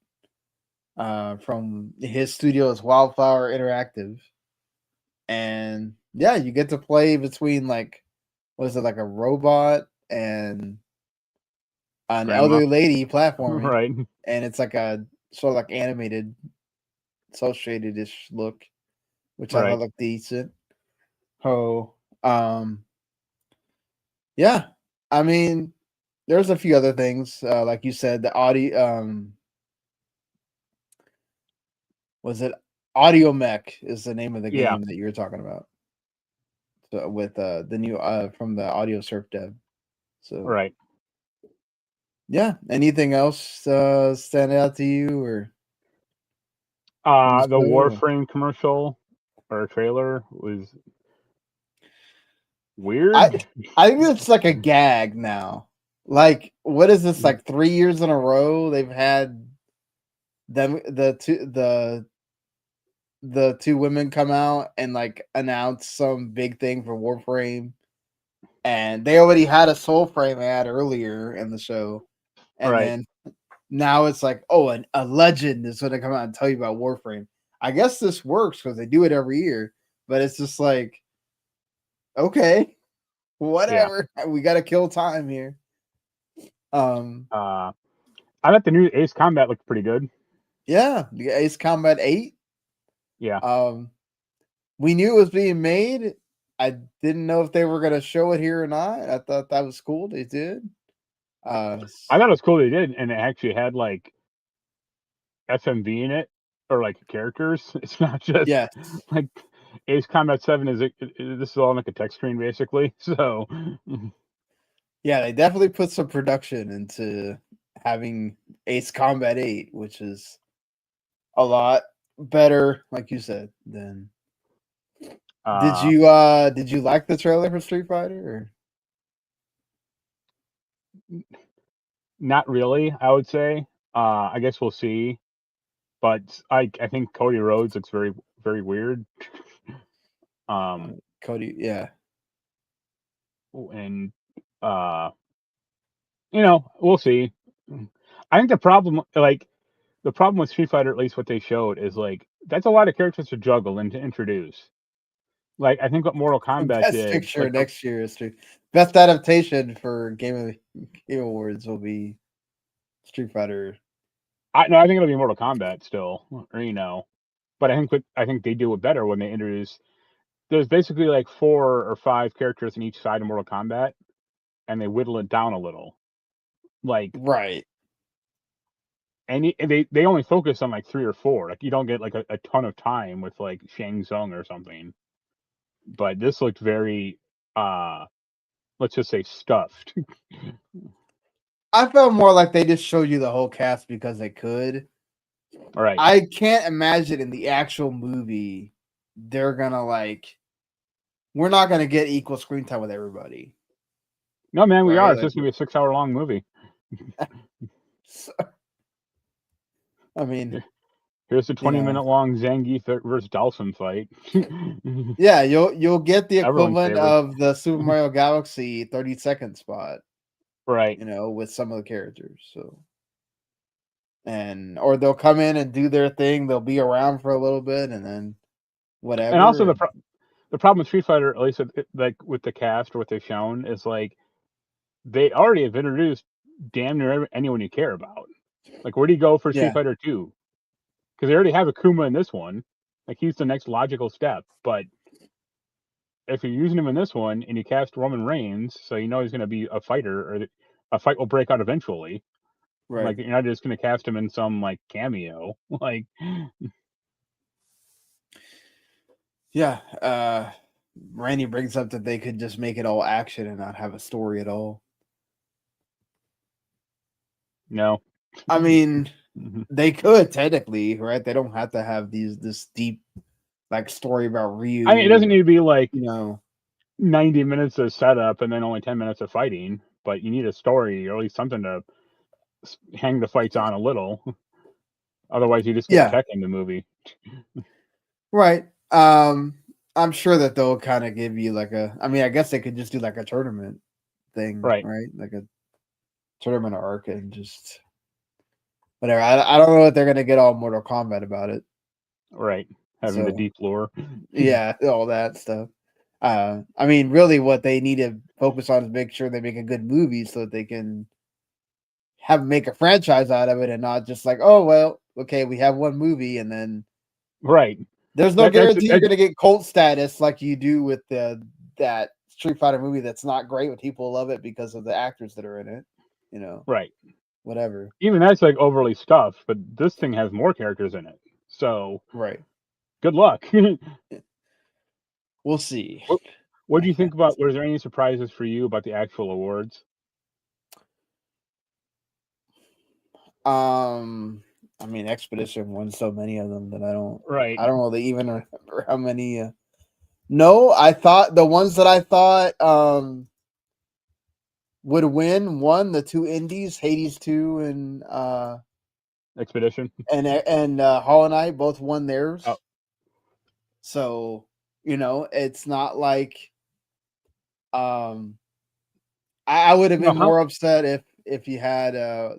from his studio is Wildflower Interactive. And yeah, you get to play between like, was it like a robot and an Grandma. elderly lady platforming, Right. And it's like a sort of like animated, cel shaded-ish look, which I Right. thought looked decent. Oh, yeah. I mean, there's a few other things, like you said, the audio. Was it Audio Mech is the name of the Yeah. game that you were talking about? So with the new from the Audio Surf dev. So Right. yeah. Anything else stand out to you or? The Warframe commercial or trailer was weird. I think it's like a gag now. Like, what is this? Like 3 years in a row they've had them the two women come out and like announce some big thing for Warframe, and they already had a Soulframe ad earlier in the show, and Right. then now it's like, oh, a legend is going to come out and tell you about Warframe. I guess this works because they do it every year, but it's just like, okay, whatever. Yeah. We got to kill time here. I thought the new Ace Combat looked pretty good. Yeah, the Ace Combat 8. Yeah. We knew it was being made. I didn't know if they were going to show it here or not. I thought that was cool. They did. I thought it was cool they did, and it actually had like FMV in it, or like characters. It's not just like Ace Combat 7 this is all like a text screen basically. So yeah, they definitely put some production into having Ace Combat 8, which is a lot better, like you said, than did you like the trailer for Street Fighter? Or? Not really, I would say. I guess we'll see. But I think Cody Rhodes looks very, very weird. Cody, yeah. And we'll see. I think the problem, like, the problem with Street Fighter, at least what they showed, is like that's a lot of characters to juggle and to introduce. Like I think what Mortal Kombat Best did, picture like next year is best adaptation for Game Awards will be Street Fighter. I think it'll be Mortal Kombat still, or but I think they do it better when they introduce. There's basically like 4 or 5 characters in each side of Mortal Kombat, and they whittle it down a little. Like, Right. and they only focus on like 3 or 4. Like, you don't get like a ton of time with like Shang Tsung or something. But this looked very, let's just say, stuffed. I felt more like they just showed you the whole cast because they could. All right. I can't imagine in the actual movie they're gonna we're not gonna get equal screen time with everybody. No, man, we Right, are. It's just gonna be a 6-hour long movie. So, I mean, here's the 20-minute long Zangief versus Dalsim fight. Yeah, you'll get the Everyone's equivalent favorite. of the Super Mario Galaxy 30-second spot, Right. with some of the characters. So, or they'll come in and do their thing. They'll be around for a little bit, and then whatever. And also the problem with Street Fighter, at least like with the cast or what they've shown, is like they already have introduced damn near anyone you care about. Like, where do you go for Street Fighter 2? Because they already have Akuma in this one. Like, he's the next logical step. But if you're using him in this one and you cast Roman Reigns, so you know he's going to be a fighter, or a fight will break out eventually. Right. Like, you're not just going to cast him in some like cameo. Like, yeah. Randy brings up that they could just make it all action and not have a story at all. no. I mean, they could technically, right? They don't have to have this deep story about Ryu. I mean, it doesn't need to be like 90 minutes of setup and then only 10 minutes of fighting, but you need a story or at least something to hang the fights on a little. Otherwise, you just get Tech in the movie. Right. I'm sure that they'll kind of give you I guess they could just do like a tournament thing, right? Like a tournament arc and just whatever. I don't know if they're gonna get all Mortal Kombat about it. Right. Having the deep lore. Yeah, all that stuff. I mean, really what they need to focus on is make sure they make a good movie so that they can make a franchise out of it and not just like, oh well, okay, we have one movie and then there's no guarantee you're gonna get cult status like you do with that Street Fighter movie that's not great, but people love it because of the actors that are in it. Right. Whatever. Even that's like overly stuffed, but this thing has more characters in it. So good luck. We'll see. What do you think about? Was there any surprises for you about the actual awards? I mean, Expedition won so many of them that I don't really even remember how many. No, I thought the ones that I thought would won the 2 indies, Hades 2 and Expedition and Hollow Knight both won theirs. Oh. So it's not like I would have been more upset if you had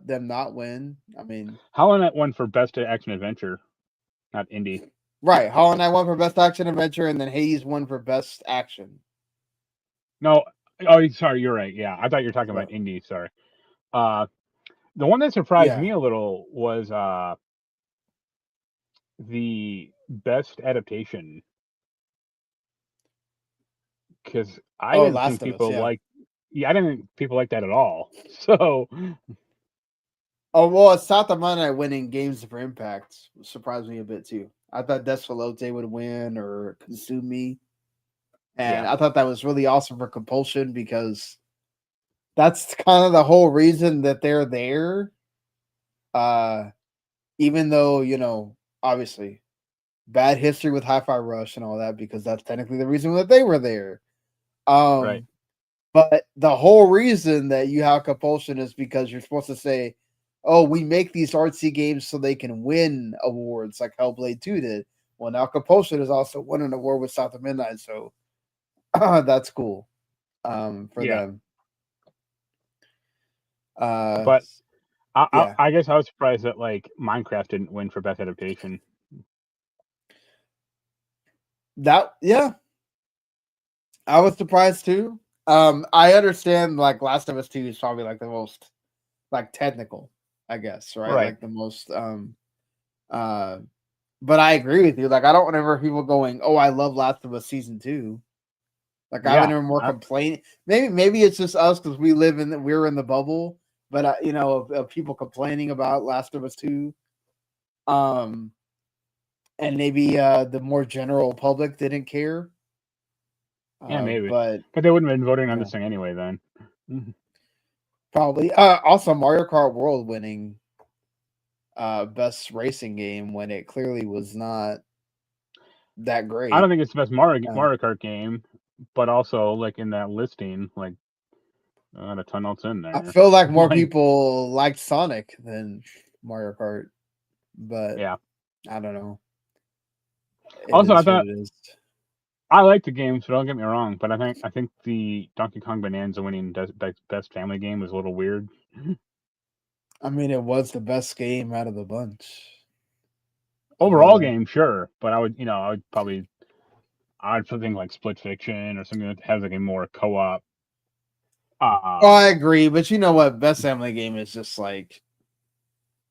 them not win. I mean, Hollow Knight won for best action adventure, not indie. Right, Hollow Knight won for best action adventure, and then Hades won for best action. No, sorry, you're right. Yeah, I thought you were talking about indie. Sorry. The one that surprised me a little was the best adaptation, because I didn't think people liked. Yeah, I didn't think people liked that at all. So. Oh well, it's South of Monday winning Games for Impact surprised me a bit too. I thought Desfalote would win or Consume Me, and I thought that was really awesome for Compulsion because that's kind of the whole reason that they're there. Even though obviously bad history with Hi-Fi Rush and all that, because that's technically the reason that they were there. But the whole reason that you have Compulsion is because you're supposed to say, oh, we make these artsy games so they can win awards like Hellblade 2 did. Well, now Compulsion has also won an award with South of Midnight, so that's cool for them. But I guess I was surprised that like Minecraft didn't win for best adaptation. I was surprised too. I understand like Last of Us 2 is probably like the most like technical, I guess, right? Right. Like the most but I agree with you. Like I don't remember people going, "Oh, I love Last of Us season 2." Like I remember more complaining. Maybe it's just us because we're in the bubble. But of people complaining about Last of Us 2, and maybe the more general public didn't care. Yeah, maybe. But they wouldn't have been voting on this thing anyway then. Probably. Also, Mario Kart World winning best racing game when it clearly was not that great. I don't think it's the best Mario Kart game, but also like in that listing, like a ton else in there. I feel like more people liked Sonic than Mario Kart, but yeah, I don't know. Also, I thought I like the game, so don't get me wrong, but I think the Donkey Kong Bonanza winning best family game was a little weird. I mean, it was the best game out of the bunch. Overall game, sure, but I would probably something like Split Fiction or something that has like a more co-op. I agree, but you know what? Best family game is just like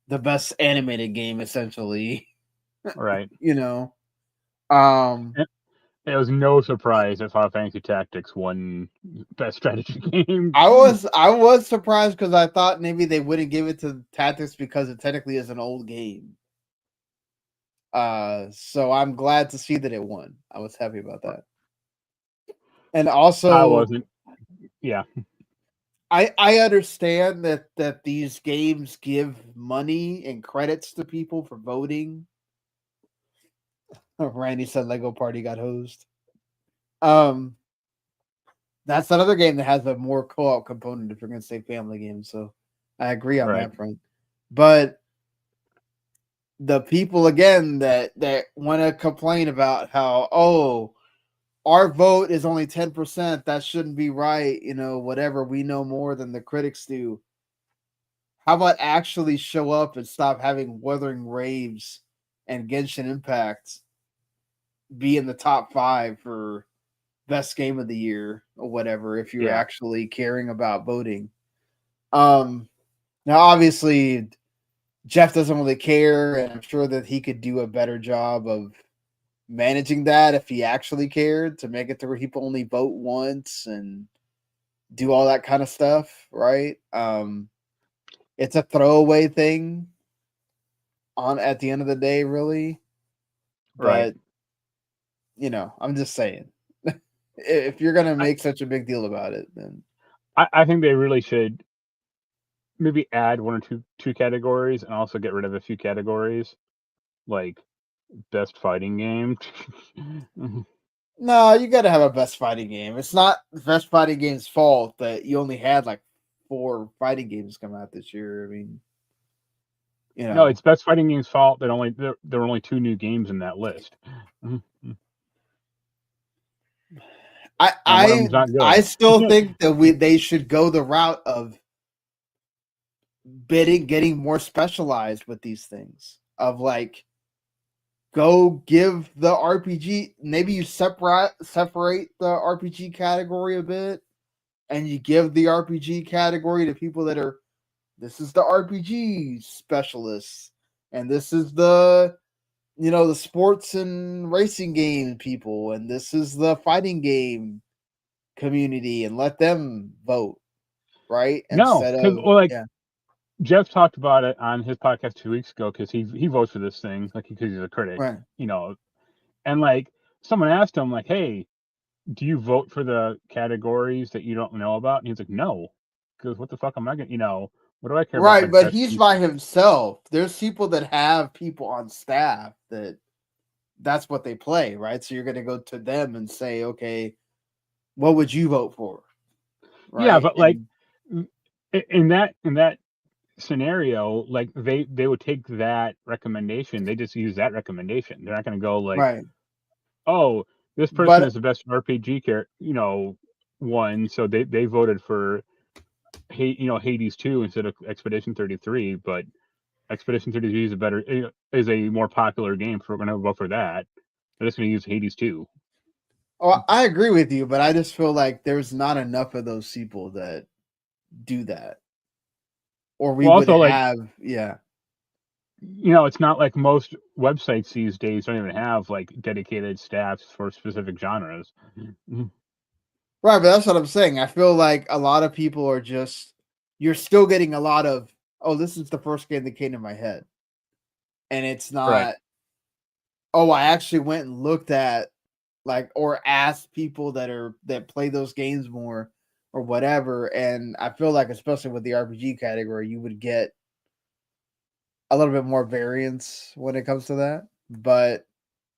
the best animated game, essentially. Right. It was no surprise that Final Fantasy Tactics won best strategy game. I was surprised because I thought maybe they wouldn't give it to Tactics because it technically is an old game. So I'm glad to see that it won. I was happy about that. And also, I wasn't. Yeah. I understand that these games give money and credits to people for voting. Randy said Lego Party got hosed. That's another game that has a more co-op component if you're going to say family game. So I agree on that front. But the people again that want to complain about how our vote is only 10%, that shouldn't be right, whatever, we know more than the critics do. How about actually show up and stop having Wuthering Waves and Genshin Impact be in the top 5 for best game of the year or whatever if you're actually caring about voting. Now obviously Geoff doesn't really care, and I'm sure that he could do a better job of managing that if he actually cared, to make it to where people only vote once and do all that kind of stuff, right? It's a throwaway thing at the end of the day, really. Right. But I'm just saying, if you're gonna make such a big deal about it, then I think they really should maybe add one or two categories and also get rid of a few categories, like best fighting game. No, you got to have a best fighting game. It's not the best fighting game's fault that you only had like 4 fighting games come out this year. I mean, no, it's best fighting game's fault that there were only 2 new games in that list. I still think that they should go the route of getting more specialized with these things. Of like, go give the RPG. Maybe you separate the RPG category a bit, and you give the RPG category to people that are. This is the RPG specialists, and this is the the sports and racing game people, and this is the fighting game community, and let them vote, right? Geoff talked about it on his podcast 2 weeks ago because he votes for this thing, like because he's a critic, right? And like someone asked him, like, "Hey, do you vote for the categories that you don't know about?" And he's like, "No," because what the fuck am I gonna, what do I care about? Right, but he's by himself. There's people that have people on staff that's what they play, right? So you're going to go to them and say, okay, what would you vote for? Right? Yeah, but like in that scenario, like they would take that recommendation. They just use that recommendation. They're not going to go like, right. Oh, this person is the best RPG character, one, so they voted for Hades 2 instead of Expedition 33, but Expedition 33 is a more popular game, so we're gonna vote for that. They're just gonna use Hades 2. Oh, I agree with you, but I just feel like there's not enough of those people that do that, or we Well, would also, have, yeah. it's not like most websites these days don't even have like dedicated staffs for specific genres. Right, but that's what I'm saying. I feel like a lot of people are just, you're still getting a lot of, oh, this is the first game that came to my head. And it's not, Right. oh, I actually went and looked at, like, or asked people that play those games more or whatever. And I feel like, especially with the RPG category, you would get a little bit more variance when it comes to that. But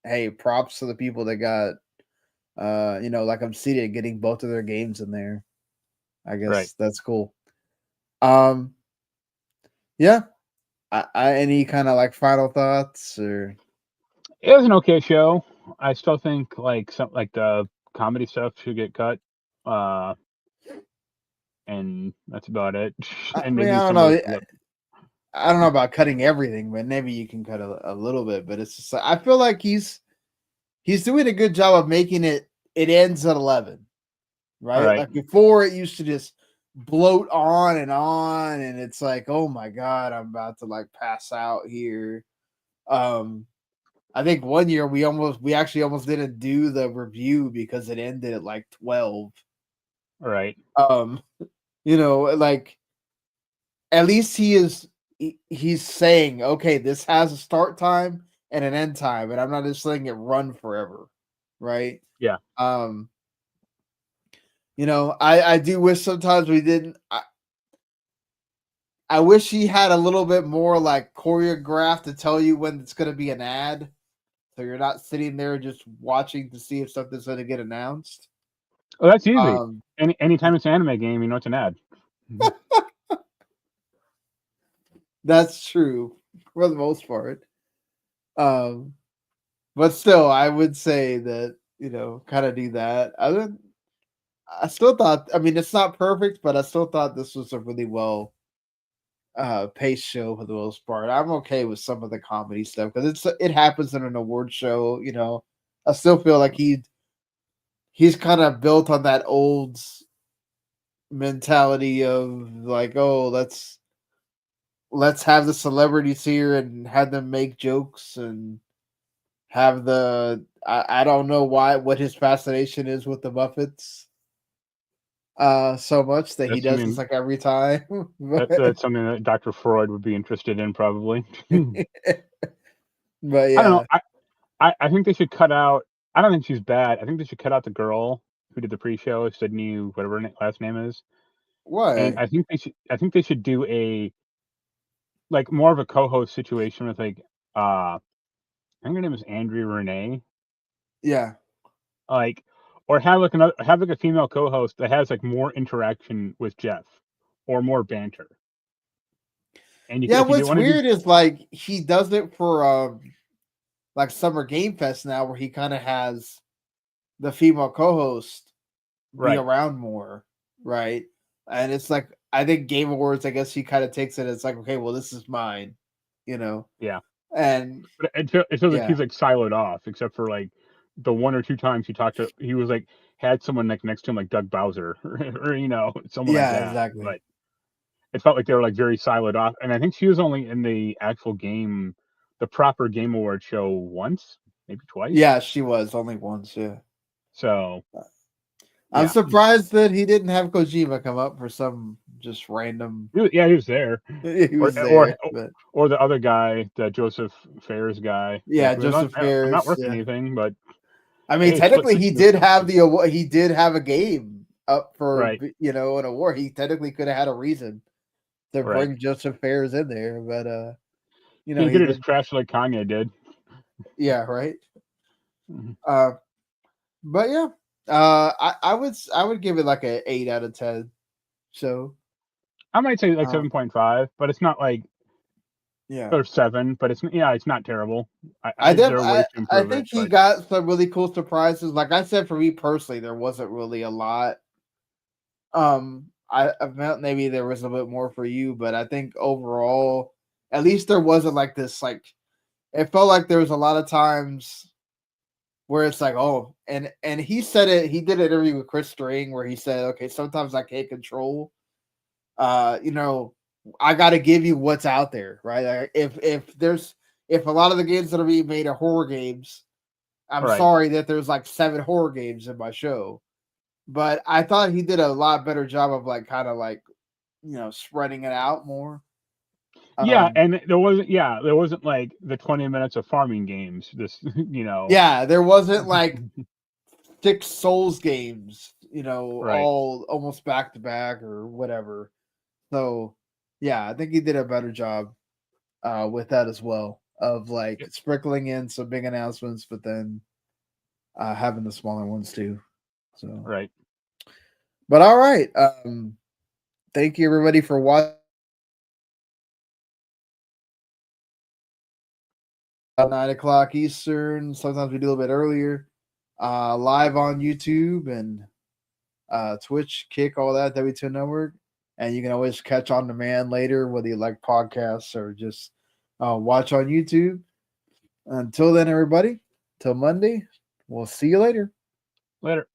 hey, props to the people that got, like Obsidian getting both of their games in there. I guess Right. that's cool. Yeah. I any kind of like final thoughts or It was an okay show. I still think like the comedy stuff should get cut. And that's about it. I And mean, maybe I don't some of know. the I don't know about cutting everything, but maybe you can cut a little bit. But it's just like, I feel like he's doing a good job of making it ends at 11, all right? right. Like before, it used to just bloat on, and it's like, oh my god, I'm about to like pass out here. I think one year we actually almost didn't do the review because it ended at like 12. All right. Like at least he's saying, okay, this has a start time and an end time, and I'm not just letting it run forever, right? Yeah. I do wish sometimes we didn't. I wish he had a little bit more like choreographed to tell you when it's going to be an ad, so you're not sitting there just watching to see if something's going to get announced. Oh, that's easy. Anytime it's an anime game, it's an ad. That's true for the most part. But still, I would say that, kind of do that. I still thought, I mean, it's not perfect, but I still thought this was a really well paced show for the most part. I'm okay with some of the comedy stuff because it happens in an award show. I still feel like he's kind of built on that old mentality of like, oh, let's have the celebrities here and have them make jokes and have I don't know what his fascination is with the Muppets so much that he does this like every time. That's something that Dr. Freud would be interested in, probably. But yeah, I don't know. I think they should cut out. I don't think she's bad. I think they should cut out the girl who did the pre-show, Sydney, whatever her last name is. why? And I think they should do a like more of a co-host situation with like I think her name is Andrea Renee. Yeah. Like, or have a female co-host that has like more interaction with Geoff or more banter. And What's weird is like he does it for like Summer Game Fest now, where he kind of has the female co-host be around more, right? And it's like, I think Game Awards, I guess he kind of takes it as like, okay, well, this is mine, Yeah. And but it feels like he's like siloed off, except for like the one or two times he was like had someone like next to him like Doug Bowser or someone like that. Exactly. But it felt like they were like very siloed off. And I think she was only in the actual game, the proper Game Award show once, maybe twice. Yeah, she was only once. Yeah. So I'm surprised that he didn't have Kojima come up for some just random. Yeah, he was there. He was there, or the other guy, the Joseph Fares guy. Yeah, Joseph Fares. I'm not working anything, but I mean, technically, he did have he did have a game up for an award. He technically could have had a reason to bring Joseph Fares in there, but he could have just crashed like Kanye did. Yeah, right. But yeah. I would give it like a 8 out of 10. So I might say like 7.5, but it's not like or 7, but it's not terrible. I think he got some really cool surprises. Like I said, for me personally, there wasn't really a lot. I felt maybe there was a bit more for you, but I think overall, at least there wasn't like this. Like it felt like there was a lot of times where it's like, oh, and he said it. He did an interview with Chris String where he said, okay, sometimes I can't control. I got to give you what's out there, right? Like if a lot of the games that are being made are horror games, I'm Right. sorry that there's like 7 horror games in my show. But I thought he did a lot better job of like kind of like spreading it out more. Yeah, and there wasn't like the 20 minutes of farming games. This, Yeah, there wasn't like 6 Souls games, Right. all almost back to back or whatever. So, yeah, I think he did a better job with that as well, of like sprinkling in some big announcements, but then having the smaller ones too. So, Right. But all right, thank you everybody for watching. 9:00 Eastern. Sometimes we do a little bit earlier. Live on YouTube and Twitch, Kick, all that, W2M Network. And you can always catch on demand later, whether you like podcasts or just watch on YouTube. Until then, everybody, till Monday, we'll see you later. Later.